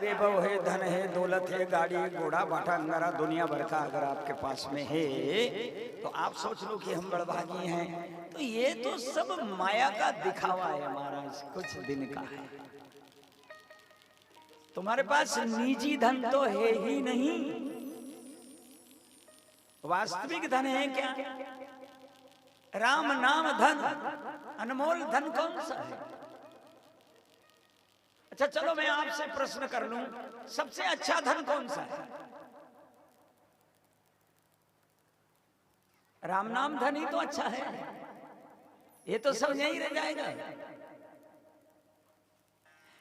वैभव है, धन है, दौलत है, गाड़ी घोड़ा बाटा अंगारा दुनिया भर का अगर आपके पास में है तो आप सोच लो कि हम बड़भागी हैं। तो ये तो सब माया का दिखावा है महाराज, कुछ दिन का है। तुम्हारे पास निजी धन तो है ही नहीं, वास्तविक धन है क्या? राम नाम धन, अनमोल धन कौन सा है? अच्छा चलो मैं आपसे प्रश्न कर लूं, सबसे अच्छा धन कौन सा है? राम नाम धन ही तो अच्छा है। ये तो सब यही रह जाएगा।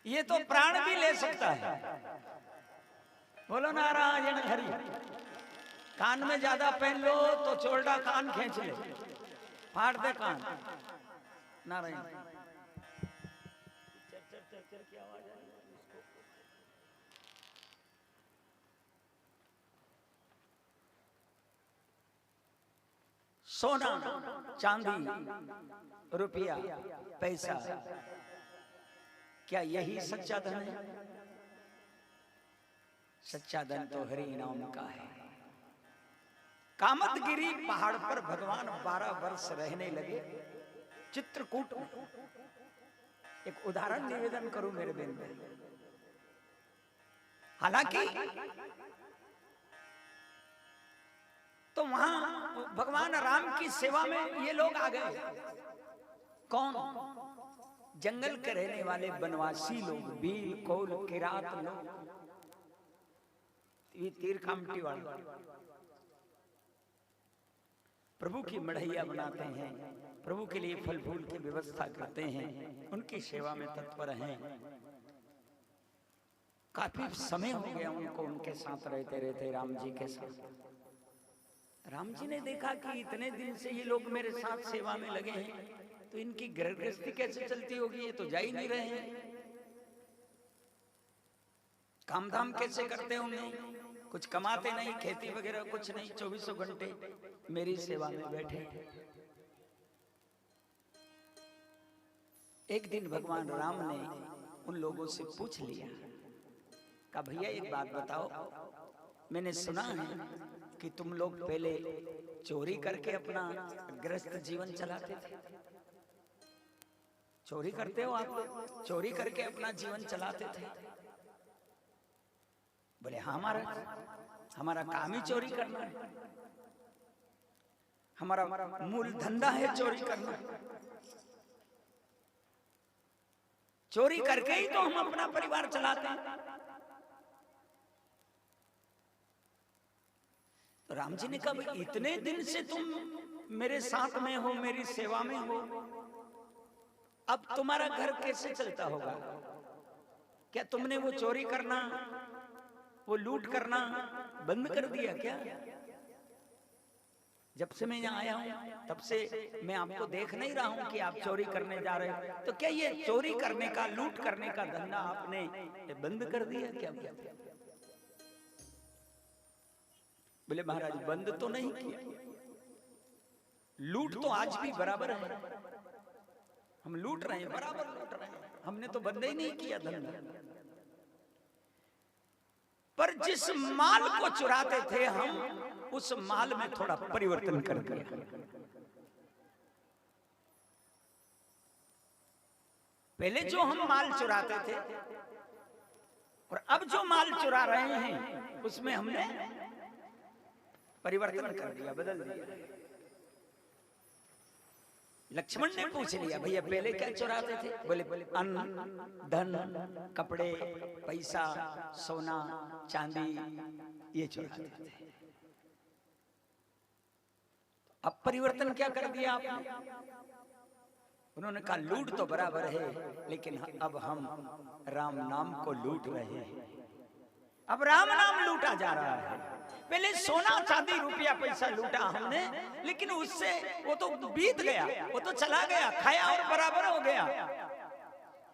ये तो प्राण भी ले सकता है। बोलो नारायण हरि। कान में ज्यादा पहन लो तो चोरडा कान खींच ले, फाड़ दे कान। नारायण सोना चांदी रुपया पैसा, क्या यही सच्चा धन है? सच्चा धन तो हरि नाम का है। कामतगिरी पहाड़ पर भगवान 12 वर्ष रहने लगे, चित्रकूट में। एक उदाहरण निवेदन करूं मेरे बेन में। हालांकि तो वहां भगवान राम की सेवा में ये लोग आ गए। कौन? जंगल के रहने वाले बनवासी लोग, भील कौल किरात लोग, ये तीर कामटी वाले प्रभु की मढ़ैया बनाते हैं, प्रभु के लिए फल फूल की व्यवस्था करते हैं, उनकी सेवा में तत्पर हैं। काफी समय हो गया उनको उनके साथ रहते रहते, राम जी के साथ। राम जी ने देखा कि इतने दिन से ये लोग मेरे साथ सेवा में लगे हैं, तो इनकी गृहस्थी कैसे चलती होगी? ये तो जा ही नहीं रहे हैं। काम धाम कैसे करते होंगे? कुछ कमाते नहीं, खेती वगैरह कुछ नहीं, 24 घंटे मेरी सेवा में बैठे। एक दिन भगवान राम ने उन लोगों से पूछ लिया, कहा भैया एक बात बताओ, मैंने सुना है कि तुम लोग पहले चोरी करके अपना गृहस्थ जीवन चलाते थे। चोरी करते हो आप? चोरी करके अपना जीवन चलाते थे? बोले हाँ, हमारा काम ही चोरी करना है, हमारा मूल धंधा है चोरी करना। चोरी करके ही तो हम अपना परिवार चलाते हैं। तो राम जी ने कहा इतने दिन से तुम मेरे साथ में हो, मेरी सेवा में हो, अब तुम्हारा घर कैसे चलता होगा? क्या तुमने वो चोरी करना, वो लूट करना बंद कर दिया क्या? जब से मैं यहाँ आया हूँ तब से मैं आपको देख नहीं रहा हूँ कि आप चोरी करने जा रहे हो, तो क्या ये चोरी करने का, लूट करने का धंधा आपने बंद कर दिया क्या? बोले महाराज बंद तो नहीं किया, लूट तो आज भी बराबर है, हम लूट रहे हैं, बराबर लूट रहे हैं, हमने तो बंद ही नहीं किया धंधा। पर जिस माल को चुराते थे हम, उस माल में थोड़ा परिवर्तन कर दिया। पहले जो हम माल चुराते थे और अब जो माल चुरा रहे हैं, उसमें हमने परिवर्तन कर दिया, बदल दिया। लक्ष्मण ने पूछ लिया भैया पहले क्या चुराते थे? बोले अन्न, धन, कपड़े, पैसा, सोना, चांदी, ये चुराते थे। अब परिवर्तन क्या कर दिया आपने? उन्होंने कहा लूट तो बराबर है, लेकिन अब हम राम नाम को लूट रहे हैं। अब राम नाम लूटा जा रहा है। पहले सोना चांदी रुपया पैसा लूटा हमने, लेकिन उससे वो तो बीत गया, वो तो चला गया, खाया और बराबर हो गया।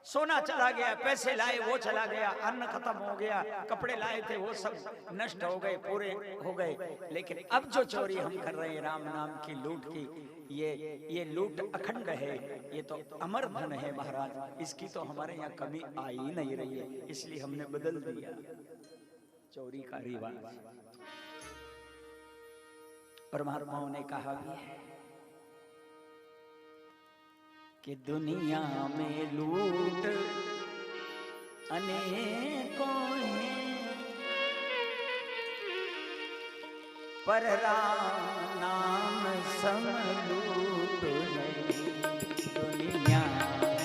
सोना चला गया, पैसे लाए वो चला गया, अन्न खत्म हो गया, कपड़े लाए थे वो सब नष्ट हो गए, पूरे हो गए। लेकिन अब जो चोरी हम कर रहे हैं राम नाम की लूट की, ये लूट अखंड है, ये तो अमर धन है महाराज, इसकी तो हमारे यहाँ कमी आ ही नहीं रही है, इसलिए हमने बदल दिया चोरी का रिवाज। परमात्माओं ने कहा भी है कि दुनिया में लूट अनेकों हैं, पर राम नाम सम लूट नहीं। दुनिया में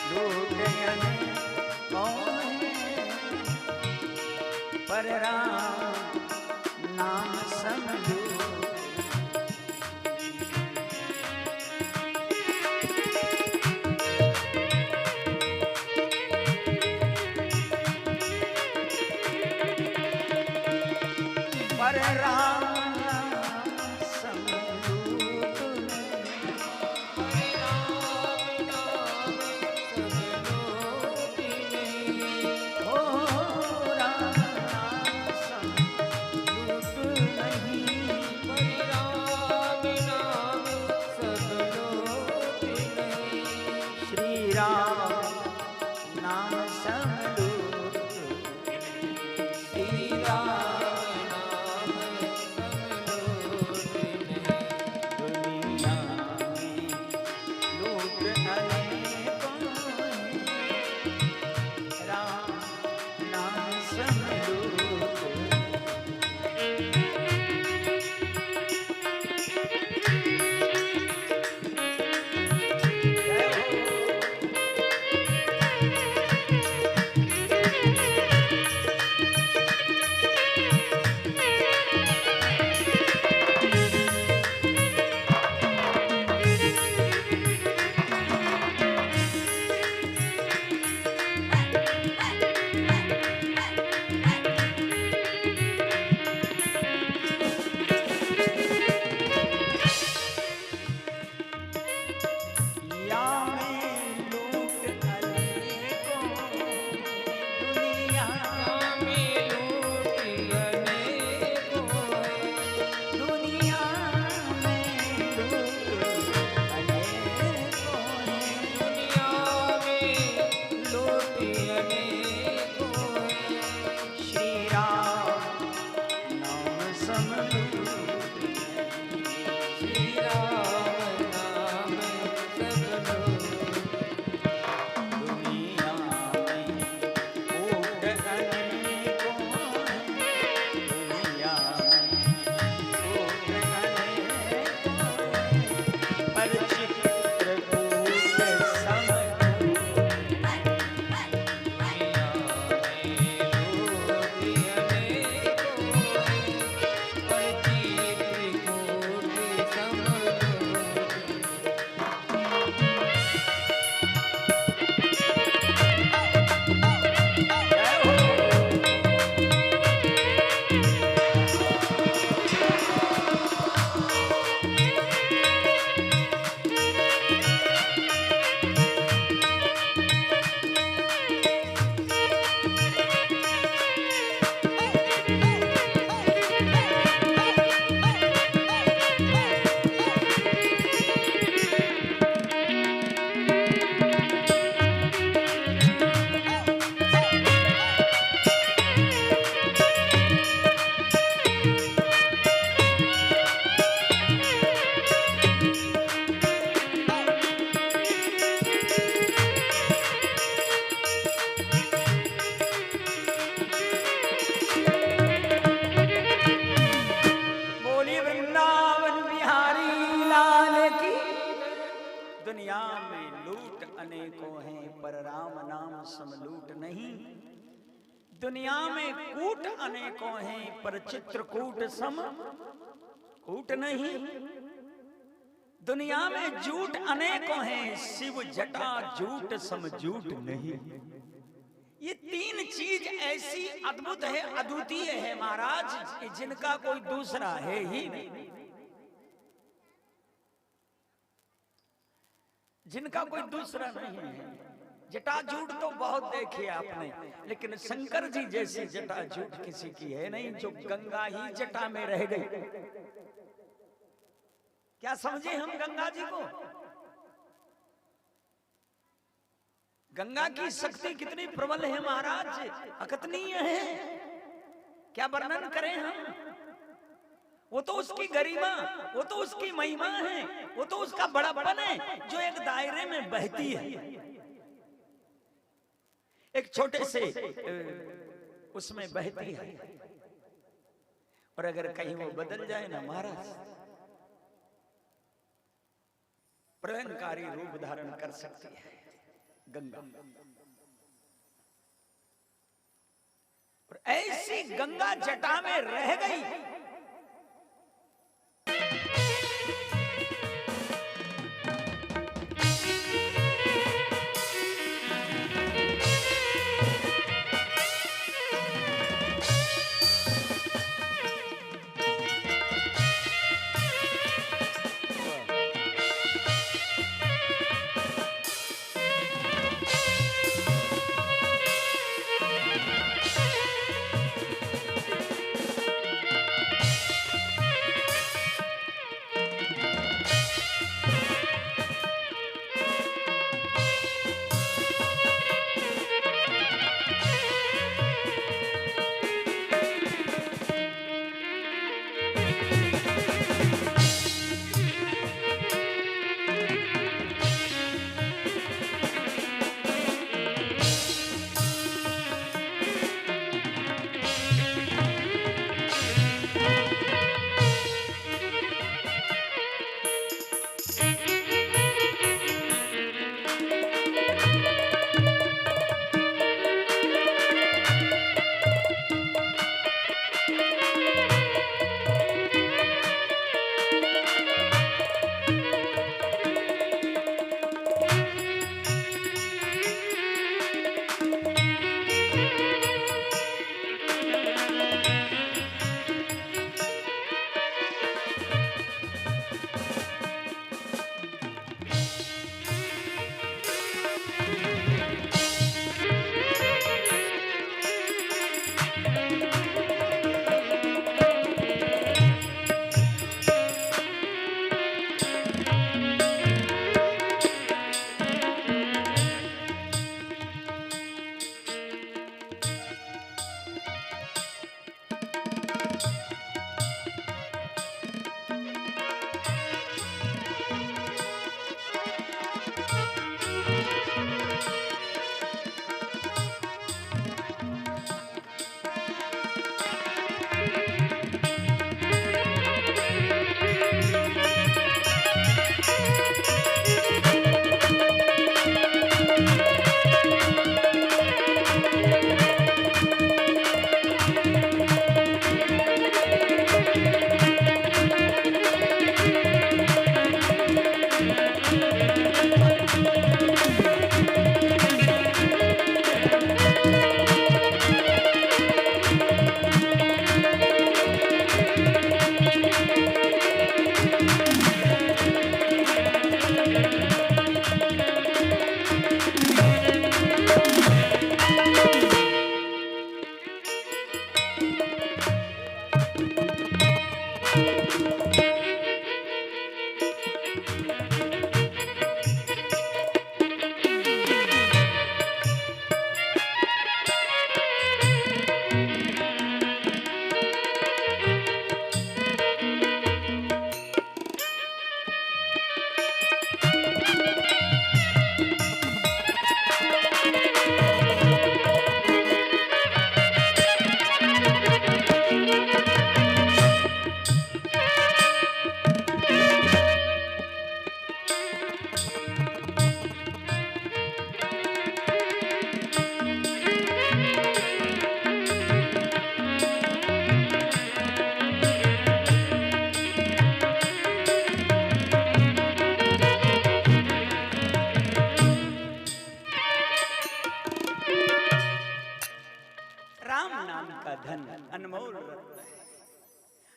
लूट अनेकों हैं, पर राम नाम सम लूट। दुनिया में लूट अनेकों हैं पर राम नाम सम लूट नहीं। दुनिया में कूट अनेकों हैं पर चित्रकूट सम कूट नहीं। दुनिया में झूठ अनेकों हैं शिव जटा झूठ सम झूठ नहीं। ये तीन चीज ऐसी अद्भुत है, अद्वितीय है महाराज, जिनका कोई दूसरा है ही नहीं, जिनका कोई दूसरा नहीं है। जटाजूट तो बहुत देखी आपने, लेकिन शंकर जी जैसी जटाजूट किसी की है नहीं, जो गंगा ही जटा में रह गई। क्या समझे हम गंगा जी को? गंगा की शक्ति कितनी प्रबल है महाराज, अकथनीय है, क्या वर्णन करें हम। वो तो उसकी गरिमा, वो तो उसकी महिमा है, वो तो उसका बड़ापन है, जो एक दायरे में बहती है, एक छोटे से उसमें बहती है। और अगर कहीं वो बदल जाए ना महाराज, प्रलयकारी रूप धारण कर सकती है गंगा। और ऐसी गंगा जटा में रह गई।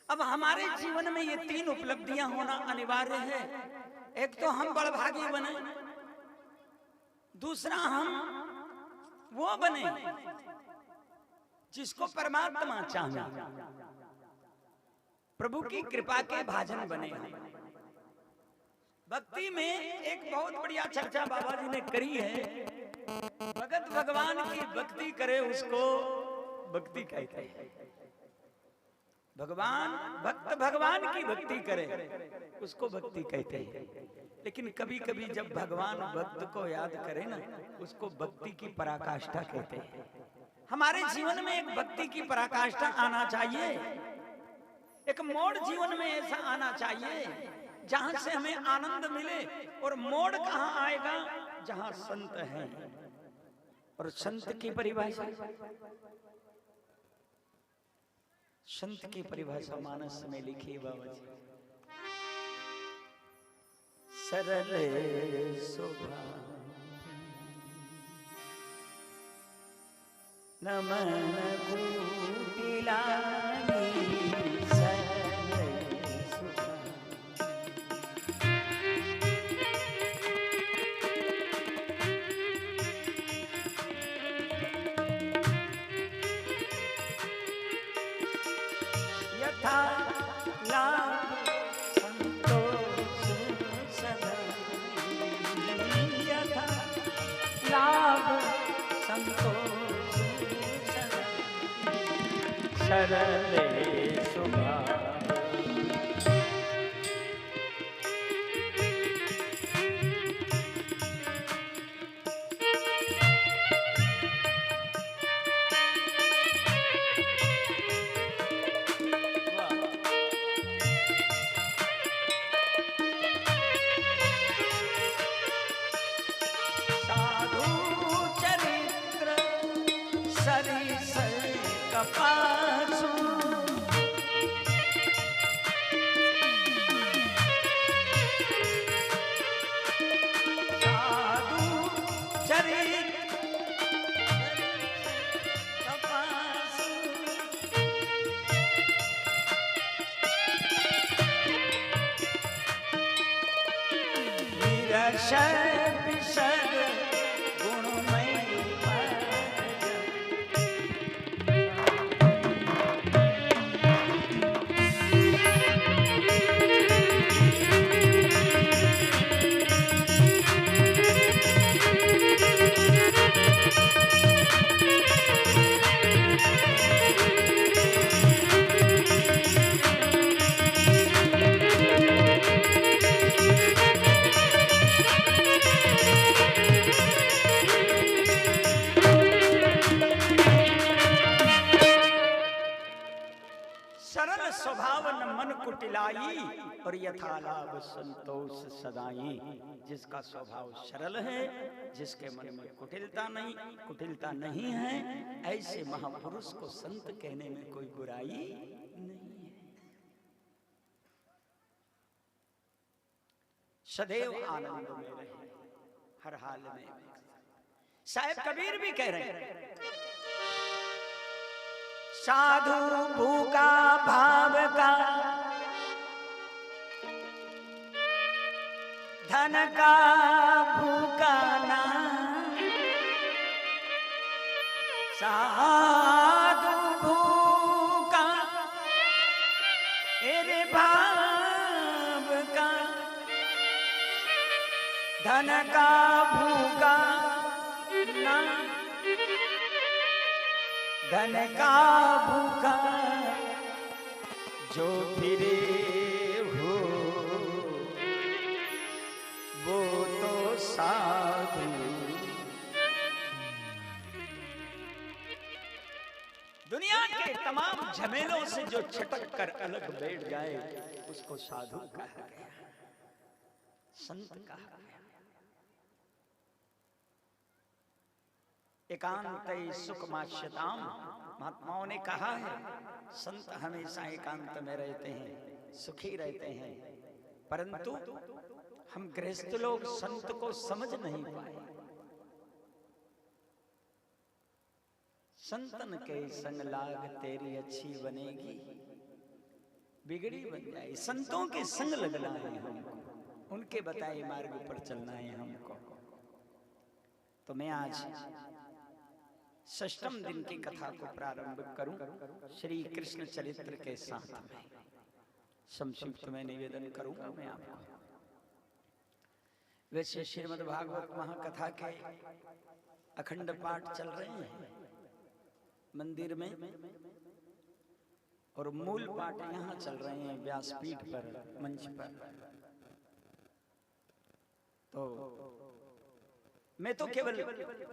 अब हमारे जीवन में ये तीन उपलब्धियां होना अनिवार्य है। एक तो हम बड़भागी बने, दूसरा हम वो बने जिसको परमात्मा चाहे, प्रभु की कृपा के भाजन बने। भक्ति में एक बहुत बढ़िया चर्चा बाबा जी ने करी है, भगत भगवान की भक्ति करे उसको भक्ति कहते हैं। भगवान भक्त भगवान की भक्ति करे उसको भक्ति कहते हैं। लेकिन कभी कभी जब भगवान भक्त को याद करे ना, उसको भक्ति की पराकाष्ठा कहते हैं। हमारे जीवन में एक भक्ति की पराकाष्ठा आना चाहिए, एक मोड़ जीवन में ऐसा आना चाहिए जहां से हमें आनंद मिले। और मोड़ कहां आएगा? जहां संत हैं। और संत की परिभाषा, संत की परिभाषा मानस में लिखी बाबा जी, सरल स्वभाव नमन कुटिलानी, सरल स्वभाव यथा लाभ संतोष सदा, यथा लाभ संतोष सदा, सरल स्वभाव कपासु, साधु चरित कपासु, निरशर विशद गुणमय कुटिलाई और यथालाभ संतोष सदाई। जिसका स्वभाव सरल है, जिसके मन में कुटिलता नहीं है, ऐसे महापुरुष को संत कहने में कोई बुराई नहीं है। सदैव आनंद में रहे, हर हाल में। साहिब कबीर भी कह रहे हैं, साधु भूखा भाव का धन का भूखा ना, साधु भूखा एरे भाव का, धन का भूखा ना, धन का भूखा जो फिरे हो वो तो साधु। दुनिया के तमाम झमेलों से जो छटक कर अलग बैठ जाए उसको साधु कहा गया, संत कहा गया। एकांत सुखमाश्यताम, महात्माओं ने कहा है संत हमेशा एकांत में रहते हैं, सुखी रहते हैं। परंतु हम गृहस्थ लोग संत को समझ नहीं पाए। संतन के संग लाग तेरी अच्छी बनेगी, बिगड़ी बन जाए। संतों के संग लगना है हमको, उनके बताए मार्ग पर चलना है हमको। तो मैं आज षष्ठम दिन की कथा को प्रारंभ करूं श्री कृष्ण चरित्र के साथ में। संक्षिप्त में निवेदन करूंगा मैं आपको। वैसे श्रीमद् भागवत महाकथा के अखंड पाठ चल रहे हैं मंदिर में, और मूल पाठ यहाँ चल रहे हैं व्यासपीठ पर, मंच पर। तो मैं तो केवल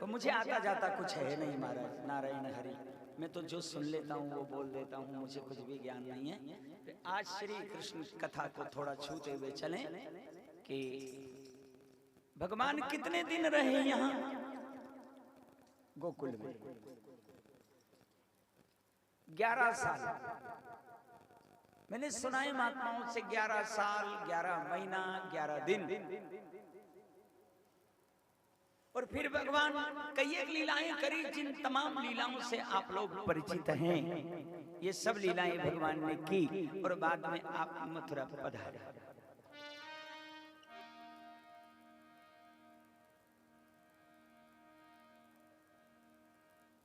मुझे आता जाता कुछ है नहीं महाराज, नारायण हरि। मैं तो जो सुन लेता हूँ वो बोल देता हूँ, मुझे कुछ भी ज्ञान नहीं है। आज श्री कृष्ण कथा को थोड़ा छूते हुए चलें कि भगवान कितने दिन रहे यहाँ गोकुल में। 11 साल। मैंने सुना है महात्माओं से 11 साल, 11 महीना, 11 दिन। और फिर भगवान कई एक लीलाएं करी, जिन तमाम लीलाओं से आप लोग परिचित हैं। ये सब लीलाएं भगवान ने की और बाद में आप मथुरा पधारे।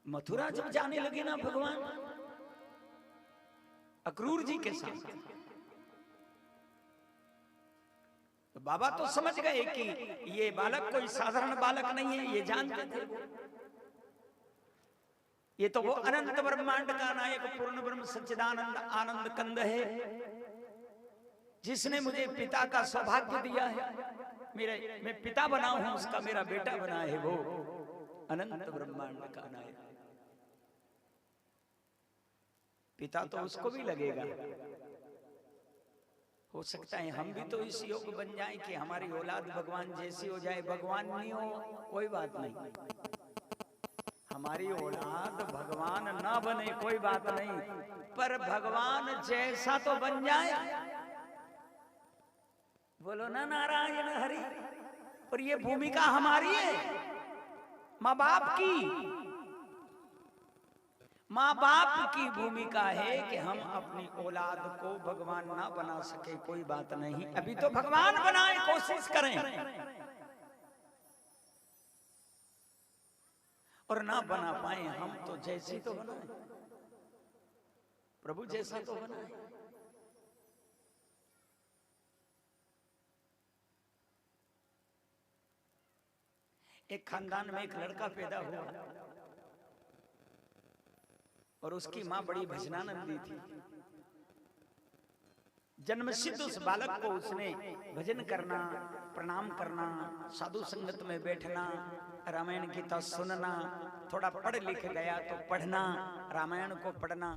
मथुरा जब जाने लगे ना भगवान अक्रूर जी के साथ, तो बाबा तो समझ गए कि ये बालक कोई साधारण बालक नहीं है, ये जानते थे। ये तो वो अनंत ब्रह्मांड का नायक पूर्ण ब्रह्म सच्चिदानंद आनंद कंद है, जिसने मुझे पिता का सौभाग्य दिया है। मैं पिता बना हूं, उसका मेरा बेटा बना है वो अनंत ब्रह्मांड का नायक। पिता तो उसको भी लगेगा। हो सकता है हम भी तो इस योग बन जाएं कि हमारी औलाद भगवान जैसी हो जाए। भगवान नहीं हो कोई बात नहीं, हमारी औलाद भगवान ना बने कोई बात नहीं, पर भगवान जैसा तो बन जाए। बोलो ना नारायण हरि। और ये भूमिका हमारी है, माँ बाप की। माँ बाप की भूमिका है कि हम अपनी औलाद को भगवान ना बना सके कोई बात नहीं, अभी तो भगवान बनाए, कोशिश करें। और ना बना पाए हम तो जैसी तो बनाए, प्रभु जैसा तो बनाए। एक खानदान में एक लड़का पैदा हुआ और उसकी मां बड़ी भजनानंदी थी। जन्मसिद्ध उस बालक को उसने भजन करना, प्रणाम करना, साधु संगत में बैठना, रामायण गीता सुनना, थोड़ा पढ़ लिख गया तो पढ़ना, रामायण को पढ़ना।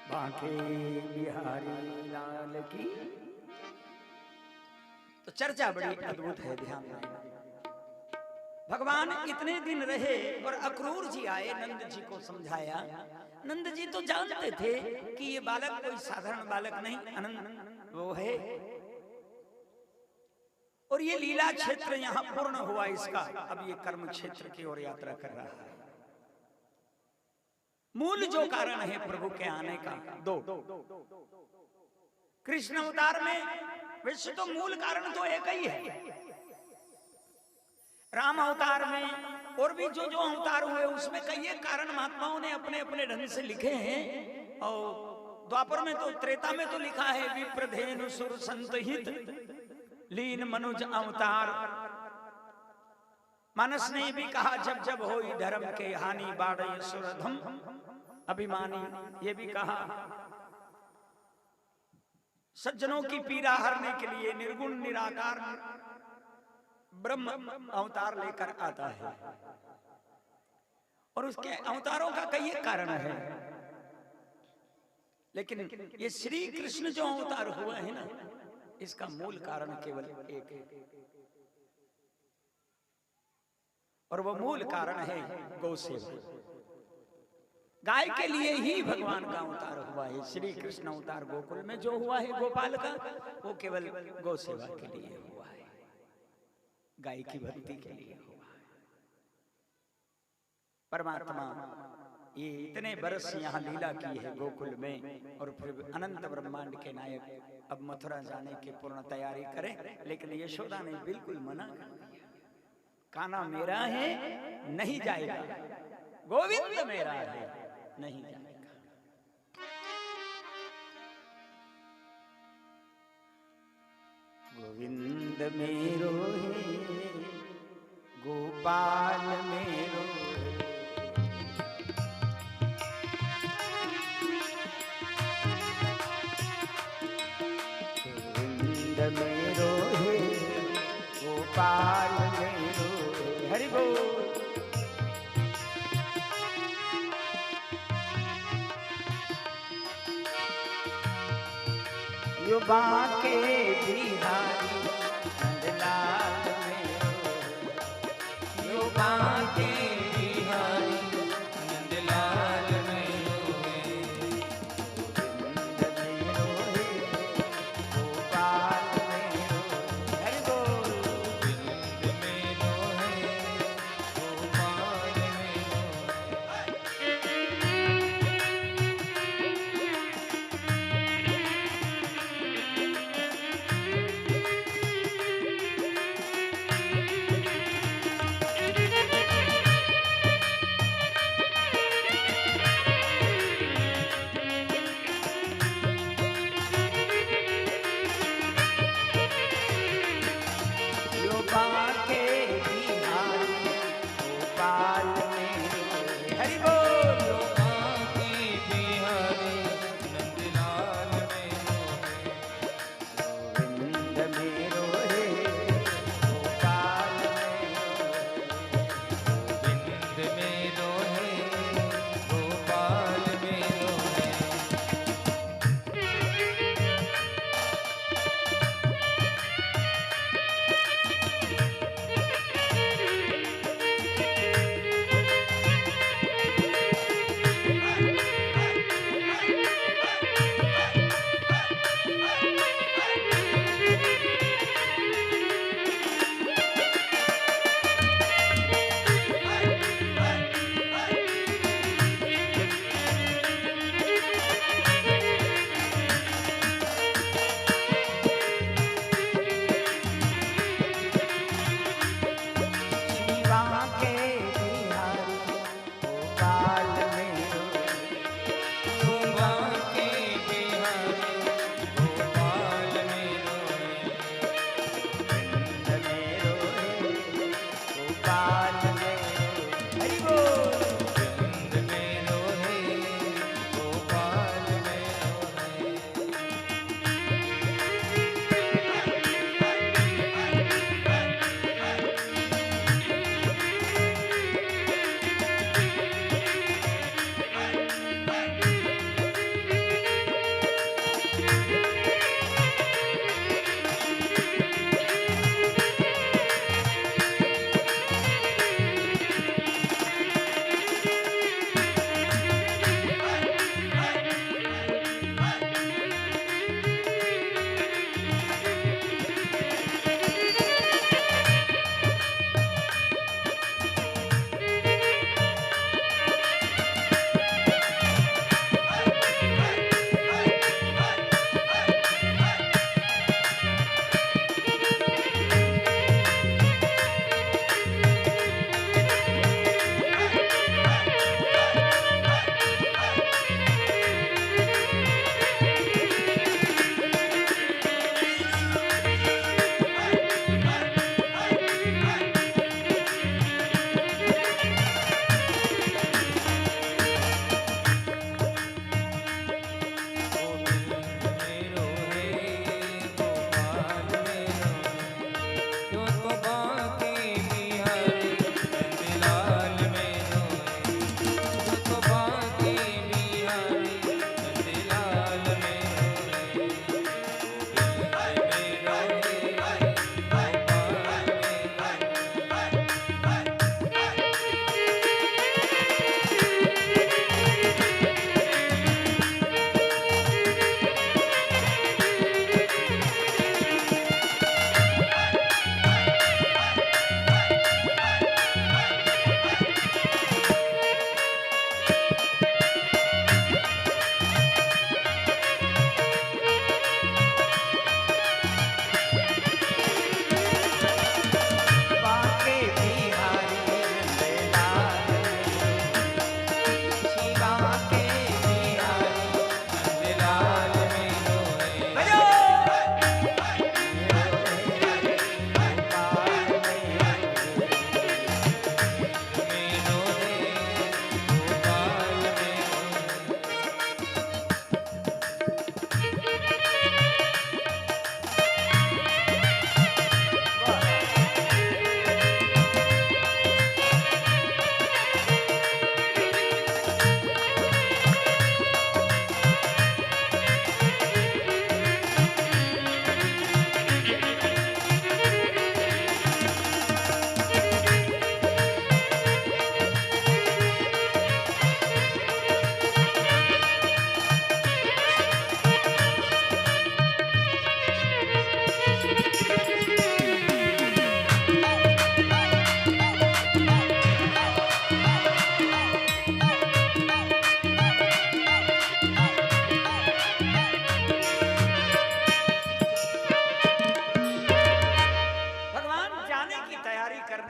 बांके बिहारी लाल की। तो चर्चा बड़ी अद्भुत है, ध्यान देना। भगवान इतने दिन रहे और अक्रूर जी आए, नंद जी को समझाया। नंद जी तो जानते थे कि ये बालक कोई साधारण बालक नहीं, अनंत वो है। और ये लीला क्षेत्र यहाँ पूर्ण हुआ इसका, अब ये कर्म क्षेत्र की ओर यात्रा कर रहा है। मूल जो कारण है प्रभु के आने का दो, कृष्ण अवतार में वैसे तो मूल कारण तो एक ही है, राम अवतार में और भी जो जो अवतार हुए उसमें कई कारण महात्माओं ने अपने अपने ढंग से लिखे हैं। और द्वापर में तो, त्रेता में तो लिखा है विप्रधेनु सुर संतहित लीन मनुज अवतार। मानस ने भी कहा जब जब होई धर्म के हानि बाढ़ सुरधम अभिमानी। ये भी कहा सज्जनों की पीड़ा हरने के लिए निर्गुण निराकार ब्रह्म अवतार लेकर आता है। और उसके अवतारों का कई कारण है, लेकिन ये श्री कृष्ण जो अवतार हुआ है ना, इसका मूल कारण केवल एक है, और वो मूल कारण है गौ सेवा। गाय के लिए ही भगवान का अवतार हुआ है। श्री कृष्ण अवतार गोकुल में जो हुआ है गोपाल का, वो केवल गौ सेवा के लिए हुआ है, गाय की भक्ति के लिए हुआ है। परमात्मा ये इतने बरस यहाँ लीला की है गोकुल में, और फिर अनंत ब्रह्मांड के नायक अब मथुरा जाने की पूर्ण तैयारी करें, लेकिन यशोदा ने बिल्कुल मना कर दिया। कान्हा मेरा है, नहीं जाएगा, गोविंद मेरा है, नहीं जाएगा। गोविंद मेरो है, गोपाल मेरो गोविंद मेरो है, गोपाल मेरो है। हरि बोल। यो बांके बिहारी नंदलाल मेरो, यो बांके बिहारी नंदलाल मेरो है। गोविंद मेरो है, गोपाल मेरो है। हरि बोल। गोविंद मेरो है, गोपाल मेरो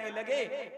करने लगे।